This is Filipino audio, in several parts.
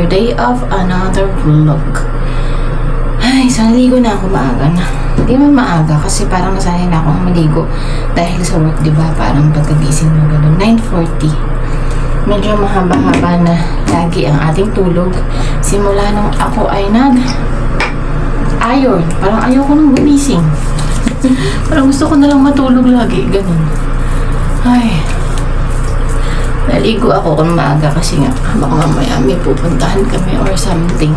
day of another vlog. Ay, so naligo na ako, maaga na. Hindi man maaga kasi parang nasanay na akong maligo dahil sa work, diba? Parang pagkagising mo gano'n, 9:40. Medyo mahaba-haba na lagi ang ating tulog. Simula nung ako ay nag-iron. Parang ayoko nang gumising. Parang gusto ko na lang matulog lagi, ganun. Ay, naligo ako kung maaga kasi nga baka mamaya may pupuntahan kami or something.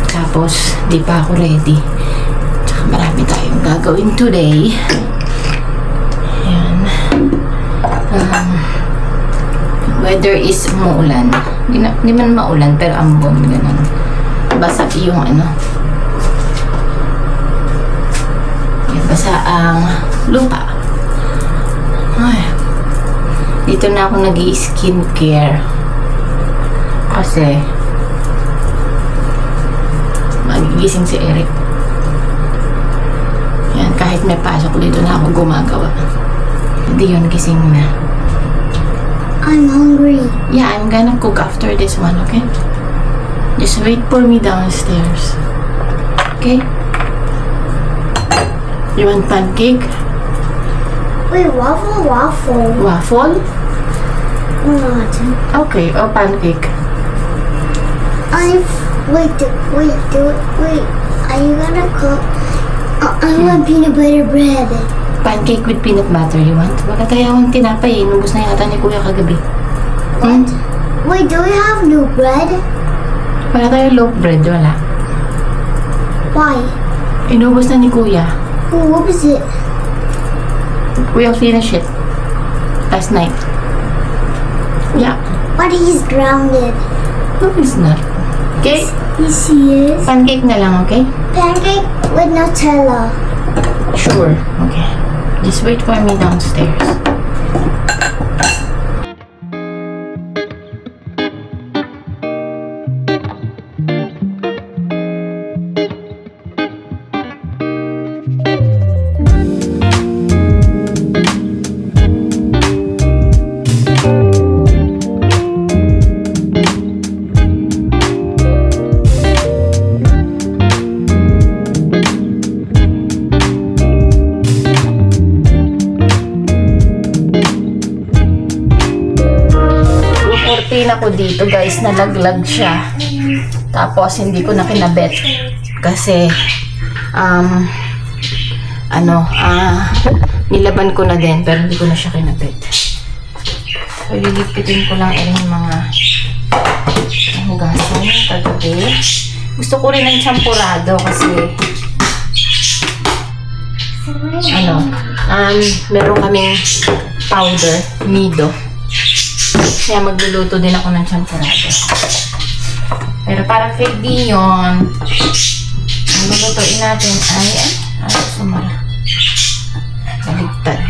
Tapos di pa ako ready. Tsaka marami tayong gagawin today. Ayan. Weather is maulan. Hindi man maulan pero ambon, ganun. Basa yung ano. Basa ang lupa. Ay. Dito na ako nag-i-skincare. Kasi magigising si Eric. Yan, kahit may pasok dito na ako gumagawa. Hindi yun, gising na. I'm hungry. Yeah, I'm gonna cook after this one, okay? Just wait for me downstairs. Okay? You want pancake? Wait, waffle? Waffle? Not. Okay, or pancake. Wait. Are you gonna cook? I want peanut butter bread. Pancake with peanut butter, you want? Baka kaya akong tinapay, inubos na yata ni Kuya kagabi. What? Wait, do we have no bread? Wala tayo loaf bread, wala. Why? Inubos na ni Kuya. Oh, what was it? We'll finish it last night. Yeah. But he's grounded. No, he's not. Okay? Yes, he is. Pancake na lang, okay? Pancake with Nutella. Sure. Okay. Just wait for me downstairs. Ako dito guys, nalaglag siya. Tapos hindi ko na kinabit kasi nilaban ko na din pero hindi ko na siya kinabit. So lilipitin ko lang yung mga hugasan kagabi. Gusto ko rin ng champurado kasi meron kaming powder, nido. Kaya magluluto din ako ng champurado. Pero para fake din yun, ang lulutuin natin ay sumara. Baligtad.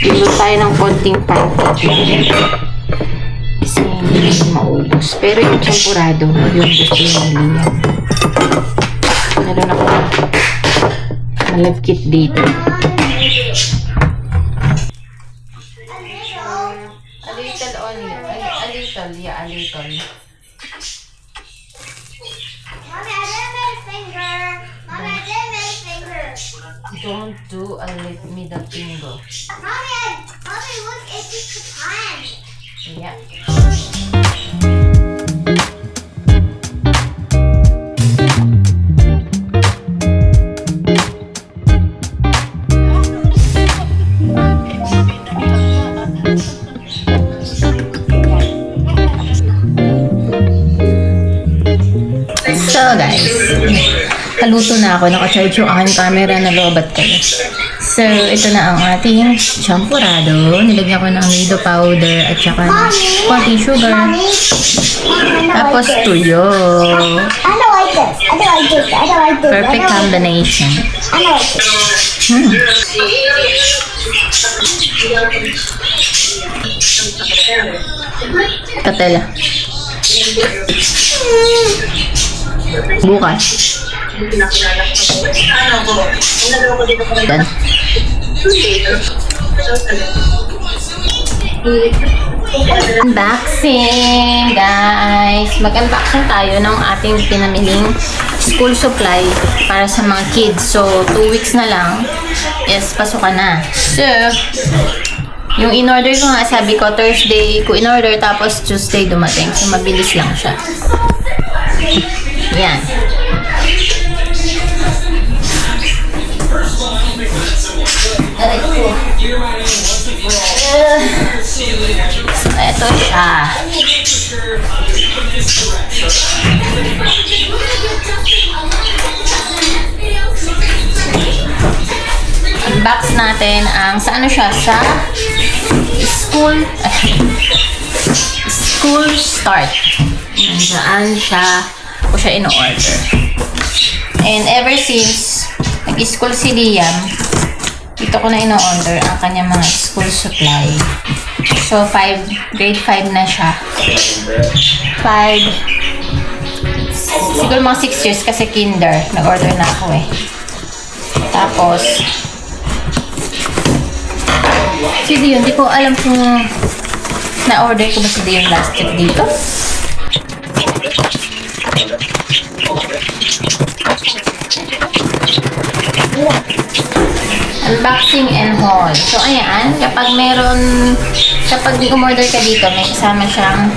Luto tayo ng konting pancake. Kasi hindi maubos. Pero yung champurado, yung gusto yung niliyan. Meron ako malagkit dito. A little. Mommy, I didn't make a finger. Mommy, I didn't make a finger. Don't do a middle finger. Mommy, look, it's just a pan. Yeah. So guys, haluto na ako. Naka-charge yung aking camera na lobat kayo. So, ito na ang ating champurado. Nilagyan ko ng nido powder at saka konting sugar. Tapos tuyo. I don't like this. Perfect combination. I don't like this. Katela. Bukas. Dan. Unboxing, guys. Mag-unboxing tayo ng ating pinamiling school supply para sa mga kids. So, 2 weeks na lang. Yes, pasukan na. So, yung in-order ko nga, sabi ko, Thursday ko in-order, tapos Tuesday dumating. So, mabilis lang siya. Yan. Aray ko. So, eto siya. Unbox natin ang, sa ano siya? Sa school start. Saan siya ko siya in-order. And ever since nag-school si Liam, dito ko na in-order ang kanyang mga school supply. So, grade 5 na siya. 5, siguro mga 6 years kasi kinder. Nag-order na ako eh. Tapos, si Dion, di ko alam kung na-order ko ba si Dion last week dito. Unboxing and haul. So, ayan. Kapag umorder ka dito, may kasama siyang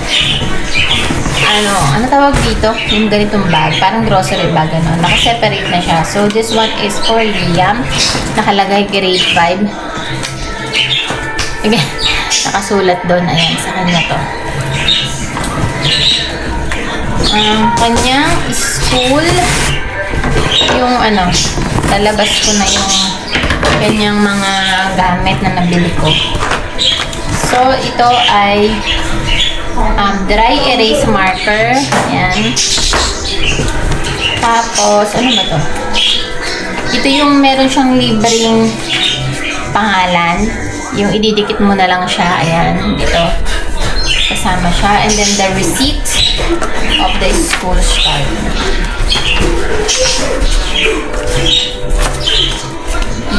ano tawag dito? Yung ganitong bag. Parang grocery bag, ano. Naka-separate na siya. So, this one is for Liam. Nakalagay grade 5. Nakasulat doon. Ayan, sa kanya to. Kanyang school. Yung ano, lalabas ko na yung kanyang mga gamit na nabili ko. So, ito ay dry erase marker. Ayan. Tapos, ano ba to? Ito yung meron siyang libreng pangalan. Yung ididikit mo na lang siya. Ayan. Ito. Kasama siya. And then, the receipt of the school start.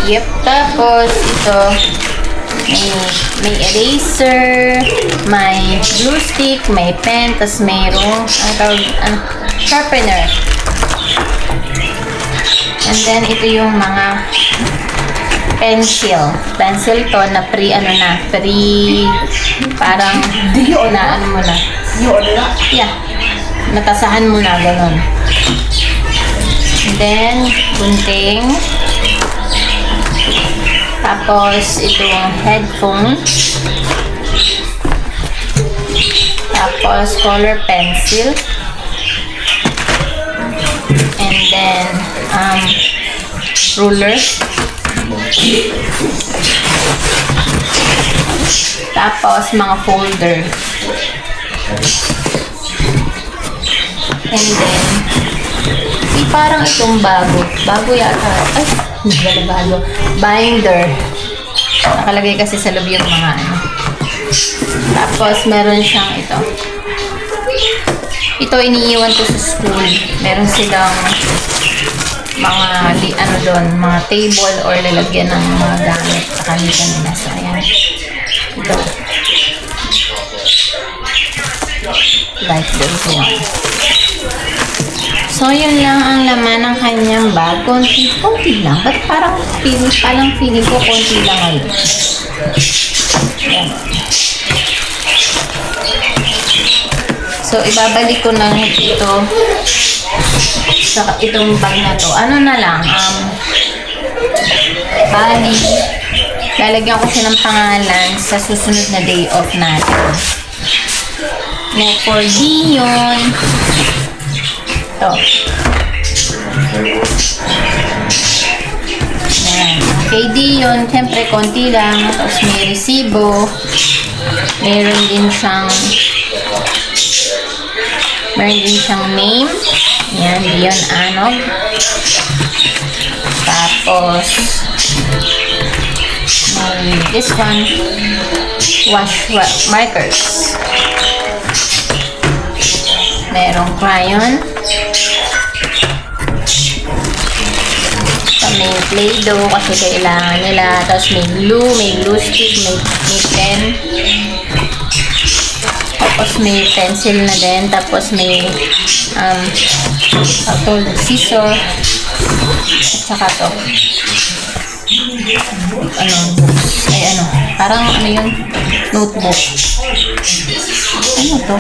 Yep. Tapos, ito, may eraser, may glue stick, may pen, tapos mayroong sharpener. And then, ito yung mga pencil. Pencil to na parang, ano mo na. Yeah. Natasahan mo na, ganun. And then, gunting. Tapos, itong headphone. Tapos, color pencil. And then, ruler. Tapos, mga folder. And then, parang itong bago yata. Ay, hindi pala bago. Binder. Nakalagay kasi sa loob yung mga ano. Tapos, meron siyang ito. Ito, iniiwan ko sa school. Meron silang mga, mga table or lalagyan ng mga gamit sa kanila. So, ayan. Ito. Like this one. So, yun lang ang laman ng kanyang bag. Konti lang. Ba't parang feeling ko konti lang ngayon. Ayan. So, ibabalik ko na ito sa itong bag na to. Ano na lang, bali, lalagyan ko siya ng pangalan sa susunod na day off natin. Next for Dion. Ito. Ayan. Kay Dion, siyempre, konti lang. Tapos may resibo. Meron din siyang name. Ayan, Dion Anog. Tapos, may this one, wash markers. Merong crayon. May Play-Doh kasi kailangan nila. Tapos may glue stick, may pen. Tapos may pencil na din. Tapos may scissor. At saka to. Books. Ay, parang yun? Notebook. Ano to?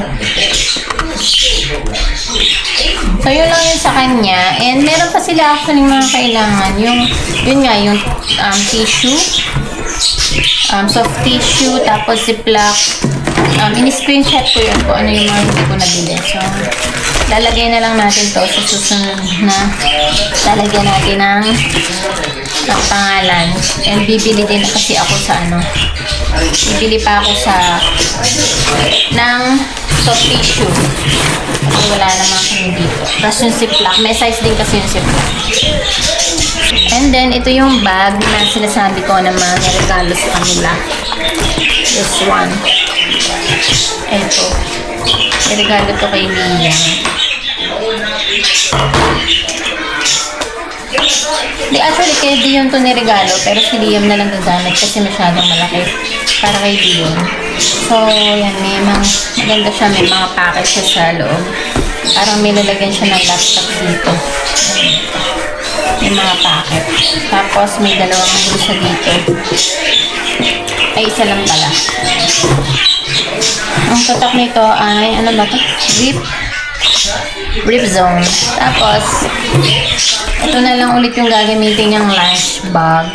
So, yun lang yun sa kanya. And meron pa sila actually mga kailangan. Yung tissue. Soft tissue. Tapos ziplock. In-screenshot ko yun kung ano yung mga hindi ko nabili. So, lalagay na lang natin to sa susunod na lalagyan natin ng pangalan. And bibili din kasi ako sa bibili pa ako ng soft tissue. Kasi wala naman kami dito. Tapos yung ziplock. May size din kasi yung ziplock. And then, ito yung bag na sinasabi ko na mga regalo sa kanila. This one. Ito. Regalo to kay Mia. Actually, kay Dion to niregalo. Pero si Liam na lang gagamit kasi masyadong malaki para kay Dion. So, yan. Maganda siya. May mga package siya sa loob. Parang may lalagyan siya ng laptop dito. May mga packet. Tapos, may dalawang bulsa dito. Ay, isa lang pala. Ang tatak nito ay, ano ba ito? Rip zone. Tapos, ito na lang ulit yung gagamitin niyang lunch bag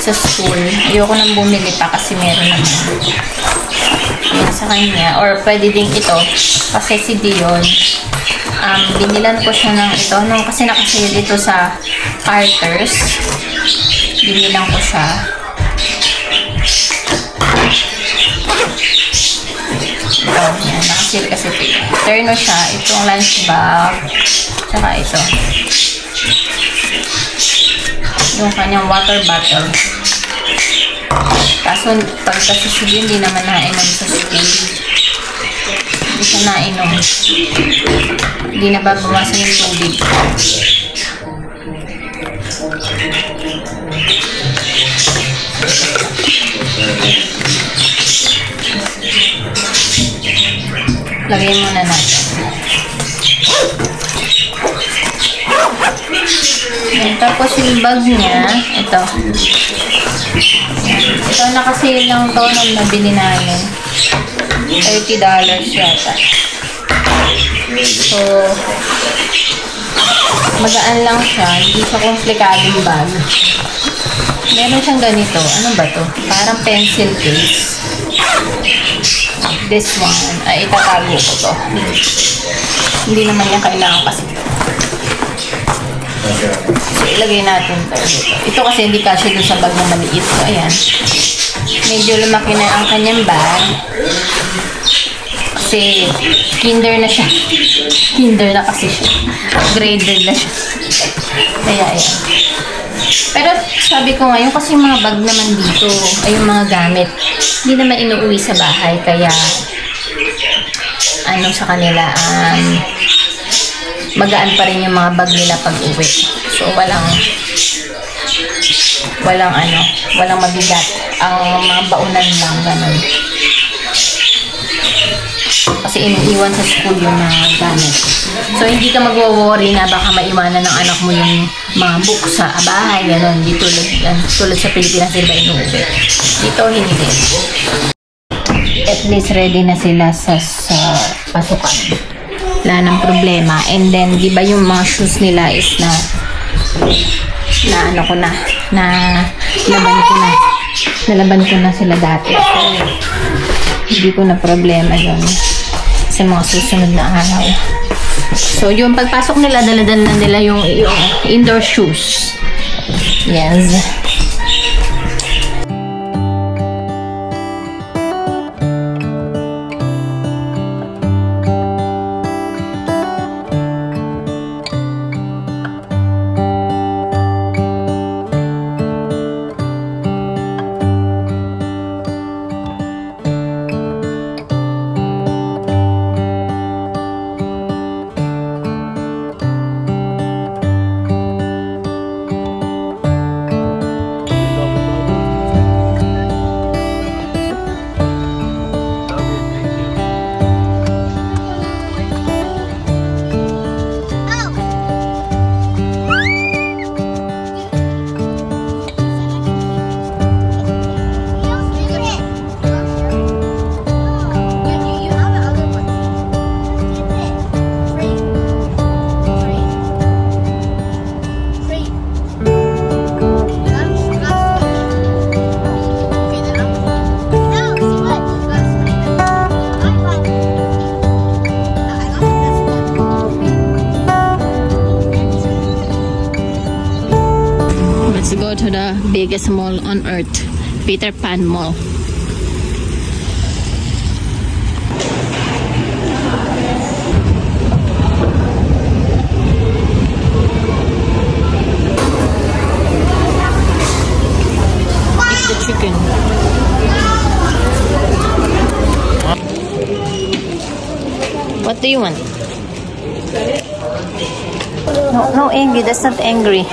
sa school. Ayoko nang bumili pa kasi meron naman. Yan sa kanya. Or pwede din ito. Kasi si Dion, binilan ko siya ng ito. Kasi nakasale dito sa Carter's. Binilan ko siya. Ito, yan. Nakasale kasi ito. Terno siya. Itong lunch bag. Tsaka ito. Yung kanyang water bottle. Kaso, pag kasi sige, hindi naman nainom sa school. Hindi siya nainom. Hindi na babawasan yung tubig. Lagay muna natin. Yan, tapos yung bag niya, ito. Ito nakasale lang to nung nabili namin. $30 yata. So, magaan lang siya. Hindi siya komplikadong bag. Meron siyang ganito. Ano ba to? Parang pencil case. This one. Ay, itatago ko to. Hindi naman niya kailangan kasi ito. So, ilagay natin ito dito. Ito kasi hindi kasya dun sa bag na maliit. So, ayan. Medyo lumaki na ang kanyang bag. Kasi, kinder na siya. Kinder na kasi siya. Upgraded na siya. Kaya, ayan. Pero, sabi ko ngayon, kasi yung mga bag naman dito, ay yung mga gamit, hindi naman inuuwi sa bahay. Kaya, sa kanila, magaan pa rin yung mga bag nila pag uwi. So, walang mabigat. Ang mga baunan lang, ganun. Kasi iniiwan sa school yung mga gamit. So, hindi ka magwo-worry na baka maiwanan ng anak mo yung mga books sa bahay, ganun. Di tulad sa Pilipinas, sila inuuwi. Dito, hindi. At least ready na sila sa pasukan. Wala nang problema. And then, di ba yung mga shoes nila is nalaban ko na sila dati. So, hindi ko na problema yun sa mga susunod na araw. So, yung pagpasok nila, dala-dala nila yung indoor shoes. Yes. Let's go to the biggest mall on earth, Peter Pan Mall. Eat the chicken. What do you want? No, angry. That's not angry.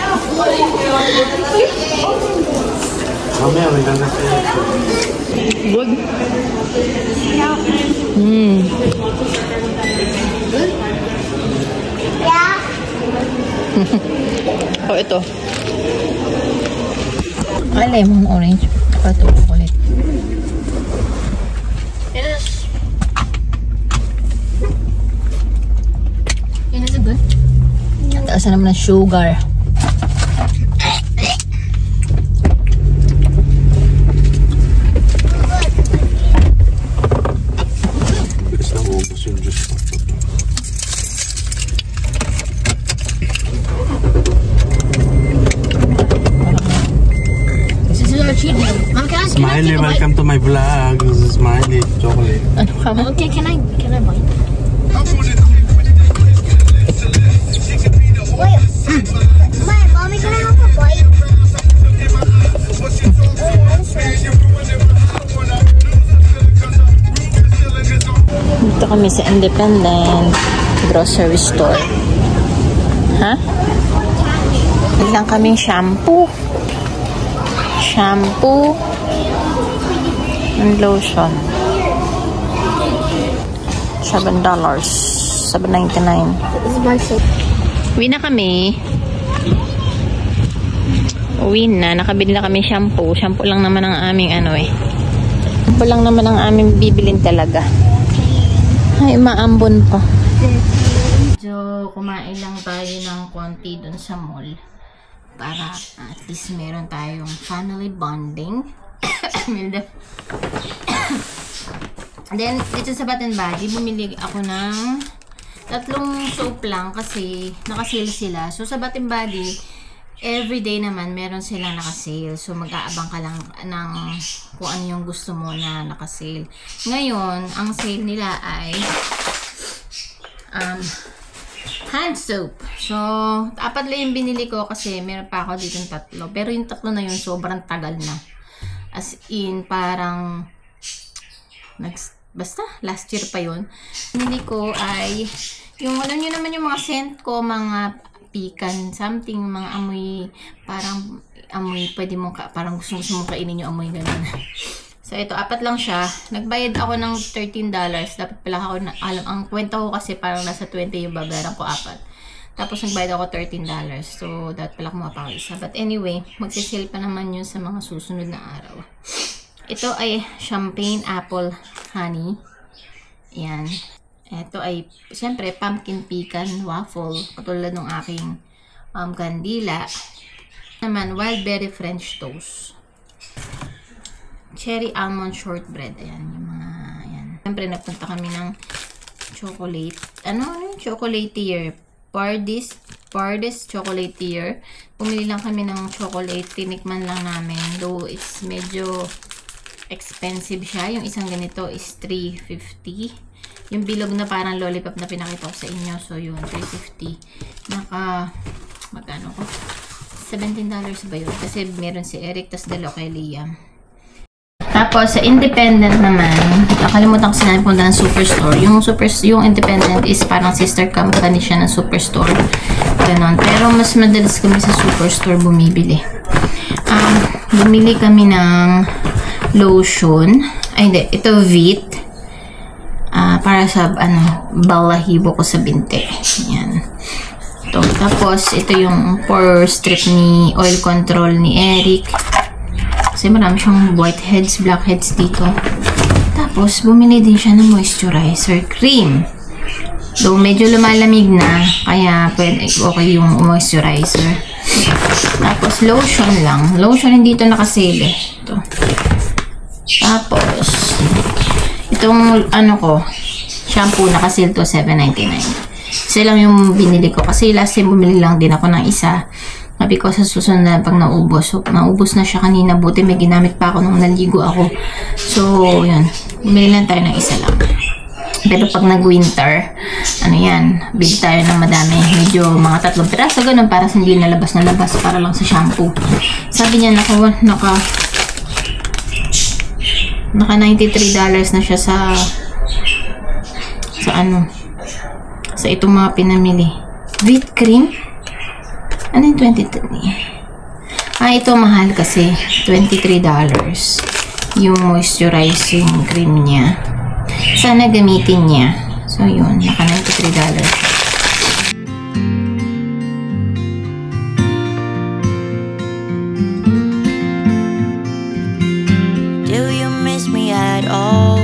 Good. Yeah. Oh, ito. Ay, lemon orange. Ito, chocolate. Yes. Yan, is it good? Ang taas na naman ng sugar. Smiley, welcome to my vlog. This is Smiley chocolate. Okay, can I buy? Wait. Mommy, can I have a bite? Dito kami sa Independent Grocery Store. Ha? Lang kaming shampoo. And lotion. $7. $7.99. Uwi na kami. Uwi na. Nakabili na kami shampoo. Shampoo lang naman ang aming Shampoo lang naman ang aming bibilin talaga. Ay, maambon pa. So, kumain lang tayo ng konti dun sa mall. Para at least meron tayong family bonding. Then, dito sa Bath & Body, bumili ako ng 3 soap lang kasi nakasale sila. So, sa Bath & Body, everyday naman meron silang nakasale. So, mag-aabang ka lang ng kung ano yung gusto mo na nakasale. Ngayon, ang sale nila ay hand soap. So, 4 lang yung binili ko kasi meron pa ako dito 3. Pero yung 3 na yun, sobrang tagal na. As in, parang basta, last year pa yun. Binili ko ay yung, alam nyo naman yung mga scent ko, mga pecan, something, mga amoy, parang amoy, pwede mo, parang gusto mo kainin yung amoy ganun. So, ito, 4 lang siya. Nagbayad ako ng $13. Dapat pala ako, ang kwenta ko kasi parang nasa 20 yung babayaran ko 4. Tapos, nagbayad ako $13. So, dapat pala kumapa ako isa. But anyway, magsisale pa naman yun sa mga susunod na araw. Ito ay champagne apple honey. Ayan. Ito ay, siyempre, pumpkin pecan waffle. Katulad ng aking kandila. Naman, wild berry French toast. Cherry almond shortbread. Ayan, yung mga, ayan. Siyempre, nagpunta kami ng chocolate. Ano yung chocolatier? Pardis chocolatier. Pumili lang kami ng chocolate. Tinikman lang namin. Though, it's medyo expensive siya. Yung isang ganito is $3.50. Yung bilog na parang lollipop na pinakita ko sa inyo. So, yun, $3.50. Magkano ko? $17 ba yun? Kasi meron si Eric, tas dalawa kay Liam. Tapos, sa Independent naman, nakalimutan ko sinabi punta ng Superstore. Yung Independent is parang sister company siya ng Superstore. Ganon. Pero, mas madalas kami sa Superstore bumibili. Bumili kami ng lotion. Ay, hindi. Ito, Veet. Para sa, balahibo ko sa binte. Yan. Ito. Tapos, ito yung pore strip ni oil control ni Eric. Kasi marami siyang whiteheads, blackheads dito. Tapos, bumili din siya ng moisturizer cream. Though, medyo lumalamig na. Kaya, pwede, okay yung moisturizer. Tapos, lotion lang. Lotion, hindi ito nakasale. Ito. Tapos, itong, shampoo, nakasale to, $7.99. Isa lang yung binili ko. Kasi last time, bumili lang din ako ng isa. Sabi ko sa susunod na pag naubos. So, naubos na siya kanina. Buti may ginamit pa ako nung naligo ako. So, yun. Bumili lang tayo ng isa lang. Pero pag nag-winter, ano yan, bili tayo ng madami. Medyo mga 3 piraso, ganun, para hindi nalabas na labas, para lang sa shampoo. Sabi niya, naka $93 na siya sa itong mga pinamili. Wheat cream? Ano yung 23? Ito mahal kasi. $23. Yung moisturizing cream niya. Sana gamitin niya. So, yun. Naka $93. Do you miss me at all?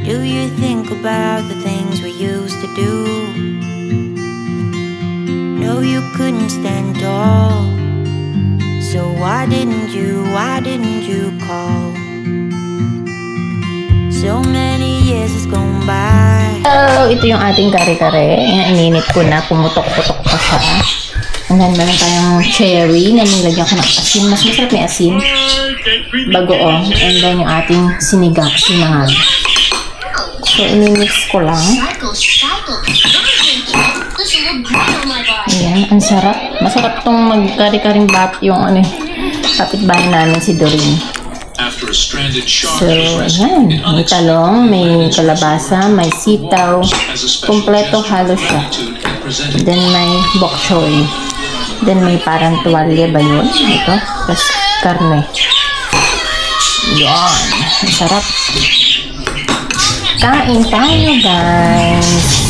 Do you think about the things we used to do? No, you couldn't stand tall. So why didn't you call? So many years has gone by. So, ito yung ating kare-kare. Ayan, ininit ko na. Pumutok-putok pa siya. And then, meron tayong cherry na nilagyan ko ng asin. Mas masarap may asin. Bagoong. And then, yung ating sinangag. So, inimix ko lang. Ayan, ang sarap. Masarap itong mag-kari-karing bat yung kapitbahay namin si Doreen. So, ayan. May talong, may kalabasa, may sitaw. Kompleto halo siya. Then, may bok choy. Then, may parang tuwalya ba yun? Ito. Tapos, karne. Yan. Ang sarap. Kain tayo, guys.